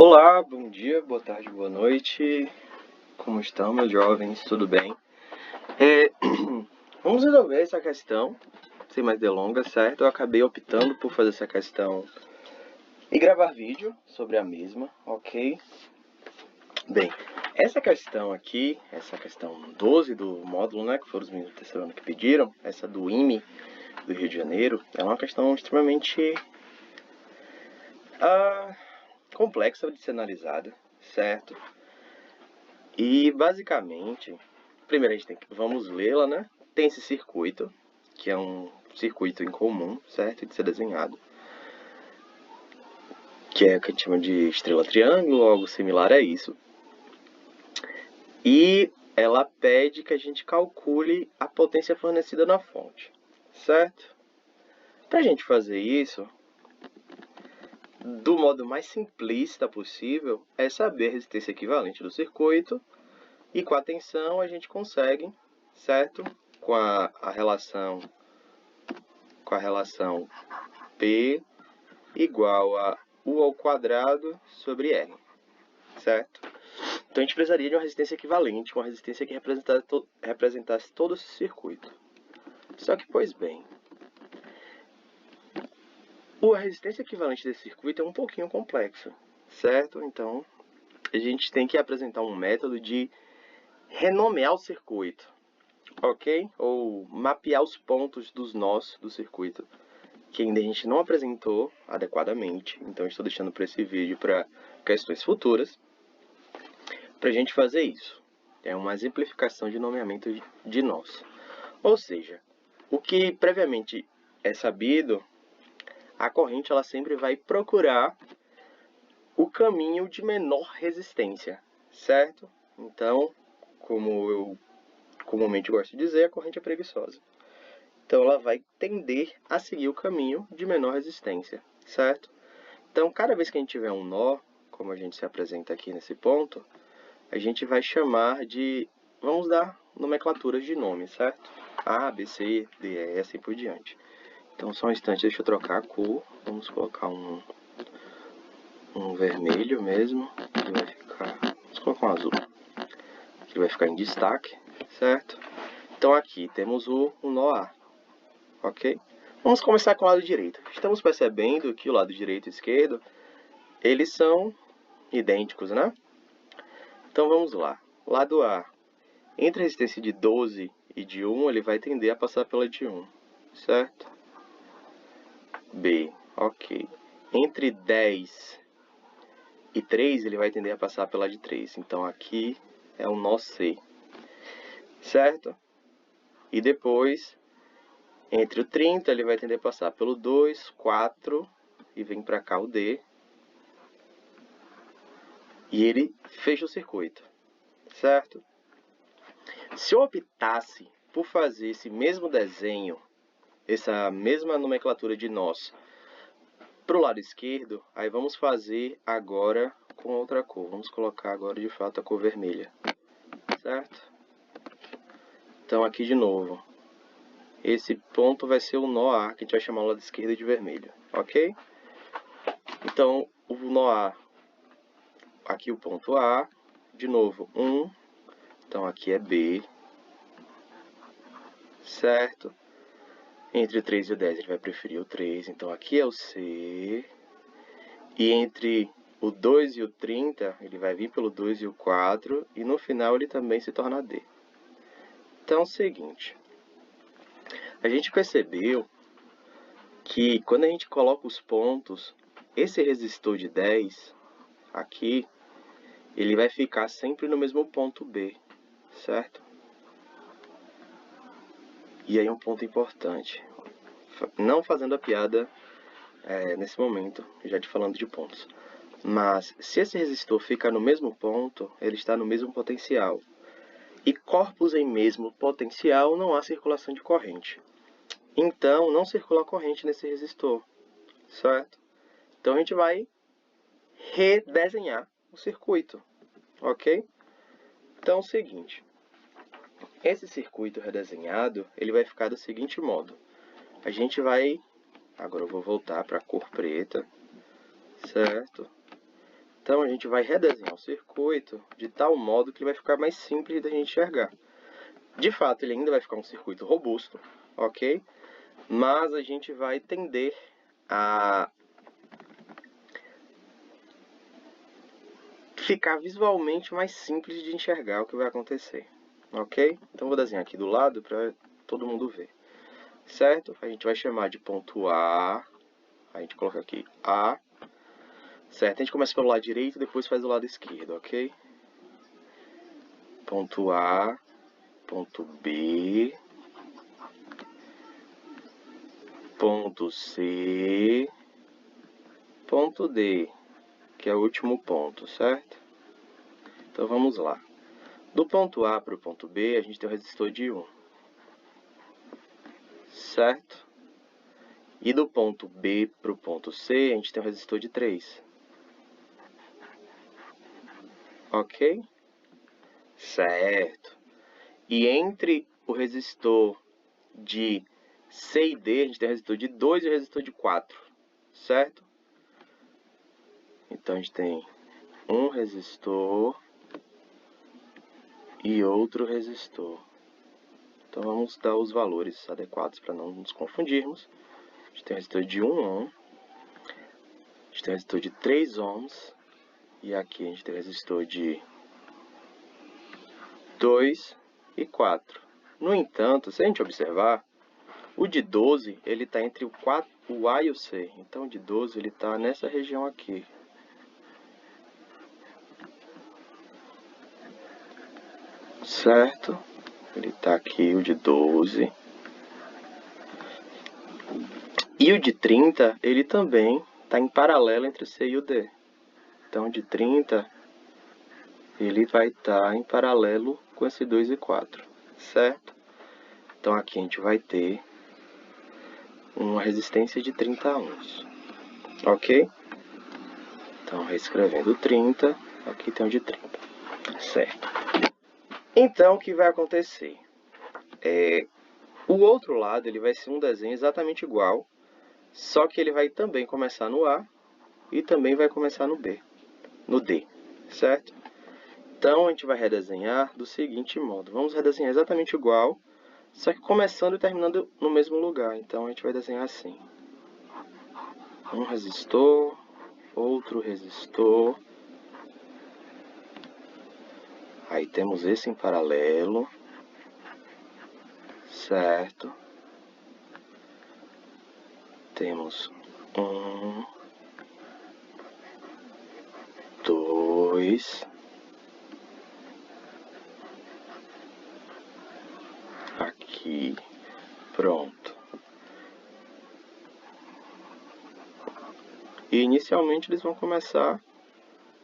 Olá, bom dia, boa tarde, boa noite. Como estão, meus jovens? Tudo bem? Vamos resolver essa questão, sem mais delongas, certo? Eu acabei optando por fazer essa questão e gravar vídeo sobre a mesma, ok? Bem, essa questão aqui, essa questão 12 do módulo, né, que foram os meninos do terceiro ano que pediram, essa do IME do Rio de Janeiro, é uma questão extremamente complexa de ser analisada, certo? E basicamente, primeiro vamos lê-la, né? Tem esse circuito, que é um circuito incomum, certo? De ser desenhado. Que é o que a gente chama de estrela triângulo, algo similar a isso. E ela pede que a gente calcule a potência fornecida na fonte, certo? Para a gente fazer isso, do modo mais simplista possível, é saber a resistência equivalente do circuito. E com a tensão a gente consegue, certo? Com a relação P igual a U ao quadrado sobre R, certo? Então a gente precisaria de uma resistência equivalente, uma resistência que representasse todo esse circuito. Só que, pois bem, a resistência equivalente desse circuito é um pouquinho complexa, certo? Então a gente tem que apresentar um método de renomear o circuito, ok? Ou mapear os pontos dos nós do circuito, que ainda a gente não apresentou adequadamente. Então estou deixando para esse vídeo para questões futuras, para a gente fazer isso. É uma exemplificação de nomeamento de nós. Ou seja, o que previamente é sabido, a corrente ela sempre vai procurar o caminho de menor resistência, certo? Então, como eu comumente gosto de dizer, a corrente é preguiçosa. Então, ela vai tender a seguir o caminho de menor resistência, certo? Então, cada vez que a gente tiver um nó, como a gente se apresenta aqui nesse ponto, a gente vai chamar de... Vamos dar nomenclaturas de nomes, certo? A, B, C, D, E, assim por diante. Então, só um instante, deixa eu trocar a cor. Vamos colocar um vermelho mesmo, que vai ficar... Vamos colocar um azul, que vai ficar em destaque, certo? Então, aqui temos o nó A, ok? Vamos começar com o lado direito. Estamos percebendo que o lado direito e esquerdo, eles são idênticos, né? Então, vamos lá. Lado A, entre a resistência de 12 e de 1, ele vai tender a passar pela de 1, certo? B, ok. Entre 10 e 3, ele vai tender a passar pela de 3. Então, aqui é o nó C, certo? E depois, entre o 30, ele vai tender a passar pelo 2, 4, e vem para cá o D. E ele fecha o circuito, certo? Se eu optasse por fazer esse mesmo desenho, essa mesma nomenclatura de nós, para o lado esquerdo, aí vamos fazer agora com outra cor. Vamos colocar agora, de fato, a cor vermelha, certo? Então, aqui de novo, esse ponto vai ser o nó A, que a gente vai chamar o lado esquerdo de vermelho, ok? Então, o nó A, aqui o ponto A, de novo, 1, então aqui é B, certo? Entre o 3 e o 10 ele vai preferir o 3, então aqui é o C. E entre o 2 e o 30, ele vai vir pelo 2 e o 4, e no final ele também se torna D. Então é o seguinte, a gente percebeu que quando a gente coloca os pontos, esse resistor de 10 aqui, ele vai ficar sempre no mesmo ponto B, certo? E aí um ponto importante, não fazendo a piada nesse momento, já te falando de pontos. Mas se esse resistor fica no mesmo ponto, ele está no mesmo potencial. E corpos em mesmo potencial não há circulação de corrente. Então, não circula corrente nesse resistor, certo? Então, a gente vai redesenhar o circuito, ok? Então, é o seguinte. Esse circuito redesenhado, ele vai ficar do seguinte modo. A gente vai... Agora eu vou voltar para a cor preta, certo? Então, a gente vai redesenhar o circuito de tal modo que ele vai ficar mais simples da gente enxergar. De fato, ele ainda vai ficar um circuito robusto, ok? Mas a gente vai tender a ficar visualmente mais simples de enxergar o que vai acontecer, ok? Então, vou desenhar aqui do lado para todo mundo ver, certo? A gente vai chamar de ponto A, a gente coloca aqui A, certo? A gente começa pelo lado direito, depois faz o lado esquerdo, ok? Ponto A, ponto B, ponto C, ponto D, que é o último ponto, certo? Então vamos lá. Do ponto A para o ponto B, a gente tem um resistor de 1, certo? E do ponto B para o ponto C, a gente tem um resistor de 3. Ok? Certo. E entre o resistor de C e D, a gente tem o resistor de 2 e o resistor de 4, certo? Então, a gente tem um resistor e outro resistor. Então, vamos dar os valores adequados para não nos confundirmos. A gente tem um resistor de 1 ohm, a gente tem um resistor de 3 ohms, e aqui a gente tem um resistor de 2 e 4. No entanto, se a gente observar, o de 12, ele está entre o A e o C. Então, o de 12, ele está nessa região aqui. Certo? Ele está aqui, o de 12. E o de 30, ele também está em paralelo entre o C e o D. Então, o de 30, ele vai estar em paralelo com esse 2 e 4. Certo? Então, aqui a gente vai ter uma resistência de 30 ohms. Ok? Então, reescrevendo 30, aqui tem o de 30. Certo. Então, o que vai acontecer? O outro lado ele vai ser um desenho exatamente igual, só que ele vai também começar no A e também vai começar no B, no D, certo? Então, a gente vai redesenhar do seguinte modo. Vamos redesenhar exatamente igual, só que começando e terminando no mesmo lugar. Então, a gente vai desenhar assim. Um resistor, outro resistor. Aí temos esse em paralelo, certo? Temos 1, 2, aqui, pronto. E inicialmente eles vão começar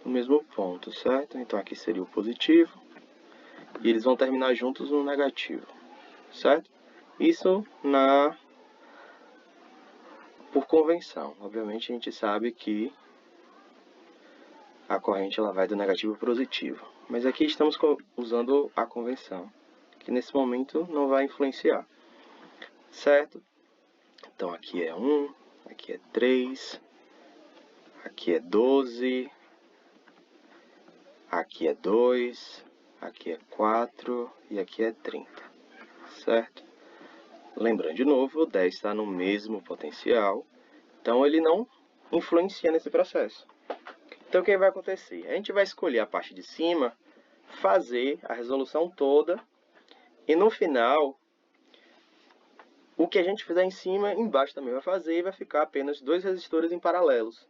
no mesmo ponto, certo? Então aqui seria o positivo e eles vão terminar juntos no negativo, certo? Isso por convenção. Obviamente a gente sabe que a corrente ela vai do negativo para o positivo, mas aqui estamos usando a convenção, que nesse momento não vai influenciar, certo? Então aqui é 1, aqui é 3, aqui é 12, aqui é 2, aqui é 4 e aqui é 30, certo? Lembrando de novo, o 10 está no mesmo potencial, então ele não influencia nesse processo. Então o que vai acontecer? A gente vai escolher a parte de cima, fazer a resolução toda e no final, o que a gente fizer em cima, embaixo também vai fazer e vai ficar apenas 2 resistores em paralelos.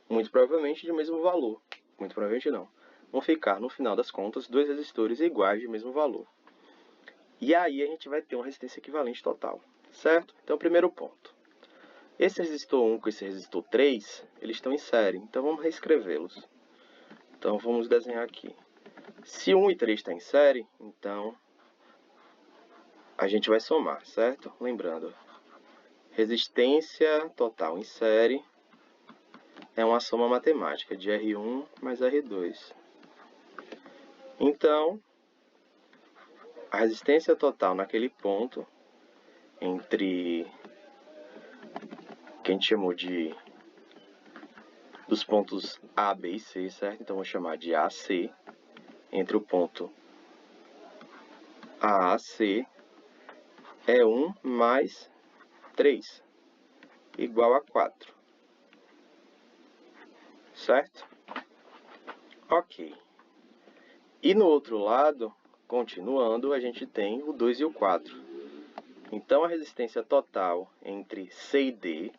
Muito provavelmente de mesmo valor. Muito provavelmente não. Vão ficar, no final das contas, 2 resistores iguais de mesmo valor. E aí a gente vai ter uma resistência equivalente total, certo? Então, primeiro ponto. Esse resistor 1 com esse resistor 3, eles estão em série, então vamos reescrevê-los. Então, vamos desenhar aqui. Se 1 e 3 está em série, então a gente vai somar, certo? Lembrando, resistência total em série é uma soma matemática de R1 mais R2. Então, a resistência total naquele ponto, entre que a gente chamou de dos pontos A, B e C, certo? Então, vou chamar de AC. Entre o ponto A, C, é 1 mais 3, igual a 4. Certo? Ok. E no outro lado, continuando, a gente tem o 2 e o 4. Então, a resistência total entre C e D,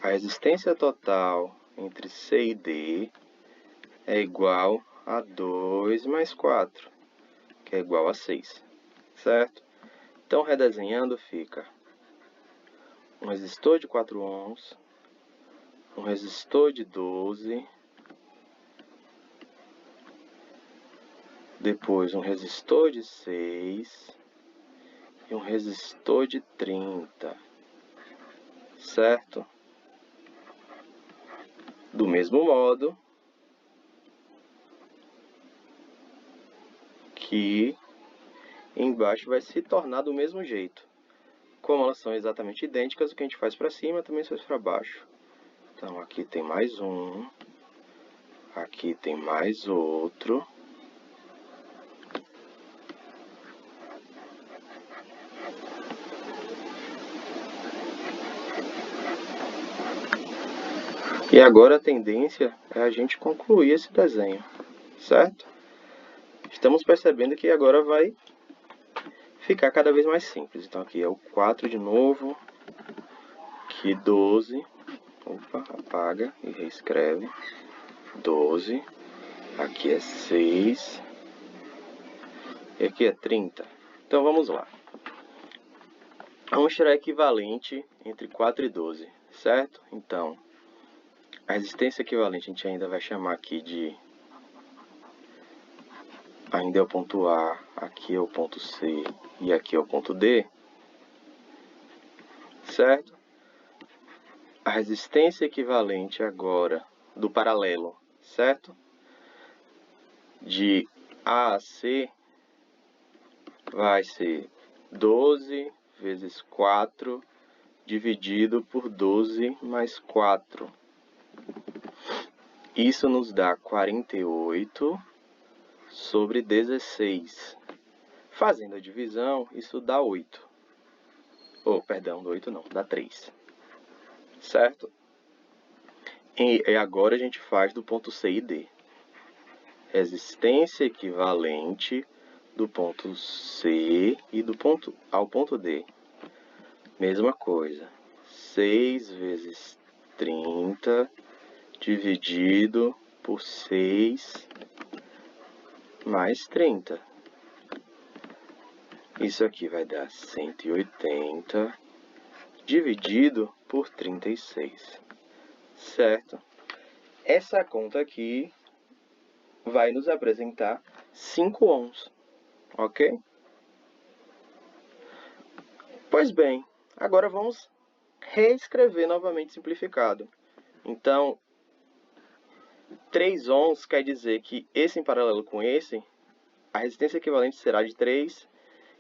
a resistência total entre C e D é igual a 2 mais 4, que é igual a 6, certo? Então, redesenhando, fica um resistor de 4 ohms, um resistor de 12, depois um resistor de 6 e um resistor de 30, certo? Do mesmo modo que embaixo vai se tornar do mesmo jeito. Como elas são exatamente idênticas, o que a gente faz para cima também se faz para baixo. Então, aqui tem mais um, aqui tem mais outro. E agora a tendência é a gente concluir esse desenho, certo? Estamos percebendo que agora vai ficar cada vez mais simples. Então, aqui é o 4 de novo, aqui 12, opa, apaga e reescreve, 12, aqui é 6, e aqui é 30. Então, vamos lá. Vamos tirar equivalente entre 4 e 12, certo? Então, a resistência equivalente a gente ainda vai chamar aqui de... Ainda é o ponto A, aqui é o ponto C e aqui é o ponto D, certo? A resistência equivalente agora do paralelo, certo? De A a C vai ser 12 vezes 4 dividido por 12 mais 4. Isso nos dá 48 sobre 16. Fazendo a divisão, isso dá 8. Perdão, 8 não, dá 3. Certo? E agora a gente faz do ponto C e D. Resistência equivalente do ponto C e do ponto ao ponto D. Mesma coisa. 6 vezes 30 dividido por 6 mais 30. Isso aqui vai dar 180 dividido por 36. Certo? Essa conta aqui vai nos apresentar 5 ohms. Ok? Pois bem, agora vamos reescrever novamente simplificado. Então, 3 ohms quer dizer que esse em paralelo com esse, a resistência equivalente será de 3,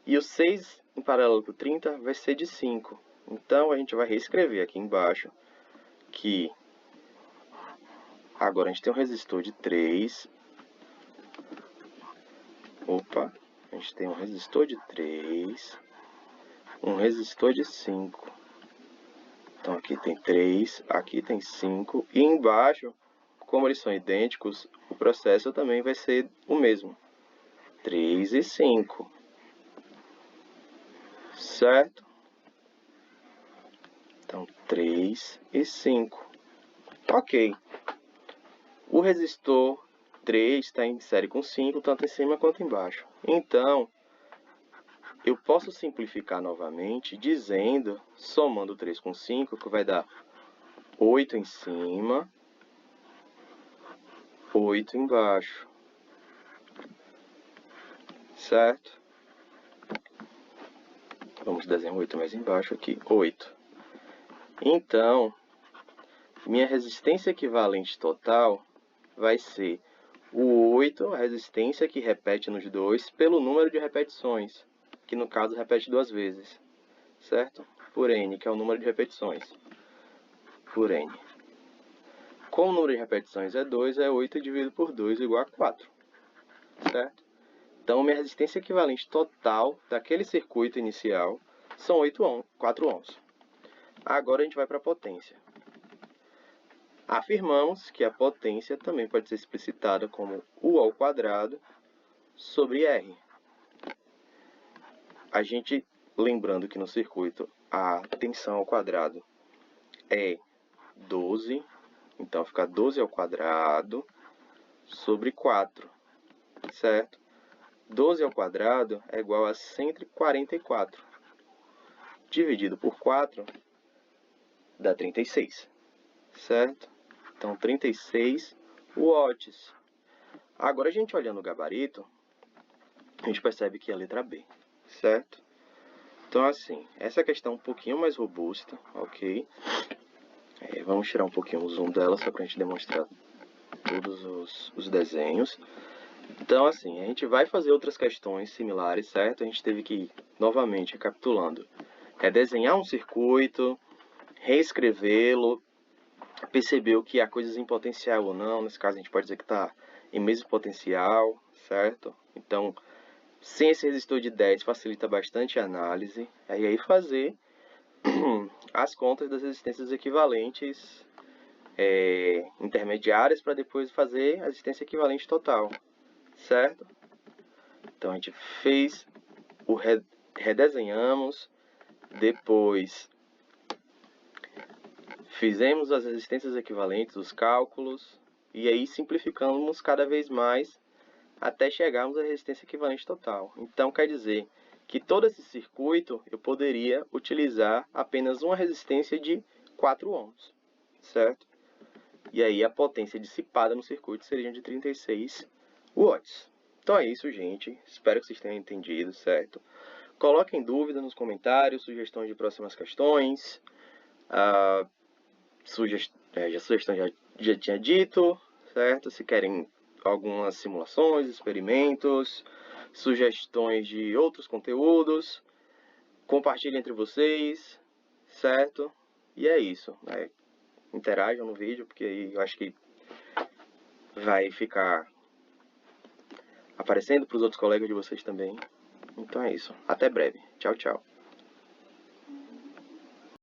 e o 6 em paralelo com 30 vai ser de 5. Então, a gente vai reescrever aqui embaixo que agora a gente tem um resistor de 3. A gente tem um resistor de 3, um resistor de 5. Então, aqui tem 3, aqui tem 5, e embaixo, como eles são idênticos, o processo também vai ser o mesmo. 3 e 5. Certo? Então, 3 e 5. Ok. O resistor 3 está em série com 5, tanto em cima quanto embaixo. Então, eu posso simplificar novamente dizendo, somando 3 com 5, que vai dar 8 em cima, 8 embaixo. Certo? Vamos desenhar 8 mais embaixo aqui, 8. Então, minha resistência equivalente total vai ser o 8, a resistência que repete nos dois, pelo número de repetições, que no caso repete 2 vezes, certo? Por N, que é o número de repetições. por N. Como o número de repetições é 2, é 8 dividido por 2 igual a 4. Certo? Então, minha resistência equivalente total daquele circuito inicial são 4 ohms. Agora a gente vai para a potência. Afirmamos que a potência também pode ser explicitada como U ao quadrado sobre R. A gente, lembrando que no circuito a tensão ao quadrado é 12, então fica 12 ao quadrado sobre 4, certo? 12 ao quadrado é igual a 144. Dividido por 4 dá 36, certo? Então, 36 watts. Agora, a gente olhando o gabarito, a gente percebe que é a letra B, certo? Então, assim, essa questão é um pouquinho mais robusta, ok? Vamos tirar um pouquinho o zoom dela, só para a gente demonstrar todos os desenhos. Então, assim, a gente vai fazer outras questões similares, certo? A gente teve que, novamente, recapitulando, redesenhar um circuito, reescrevê-lo, perceber o que há coisas em potencial ou não. Nesse caso, a gente pode dizer que está em mesmo potencial, certo? Então, sem esse resistor de 10 facilita bastante a análise. E aí fazer as contas das resistências equivalentes intermediárias para depois fazer a resistência equivalente total, certo? Então a gente fez redesenhamos, depois fizemos as resistências equivalentes, os cálculos, e aí simplificamos cada vez mais até chegarmos à resistência equivalente total. Então quer dizer que todo esse circuito eu poderia utilizar apenas uma resistência de 4 ohms, certo? E aí a potência dissipada no circuito seria de 36 watts. Então é isso, gente. Espero que vocês tenham entendido, certo? Coloquem dúvida nos comentários, sugestões de próximas questões. Sugestão já tinha dito, certo? Se querem algumas simulações, experimentos, sugestões de outros conteúdos, compartilhem entre vocês, certo? E é isso, né? Interajam no vídeo, porque aí eu acho que vai ficar aparecendo para os outros colegas de vocês também. Então é isso. Até breve. Tchau, tchau.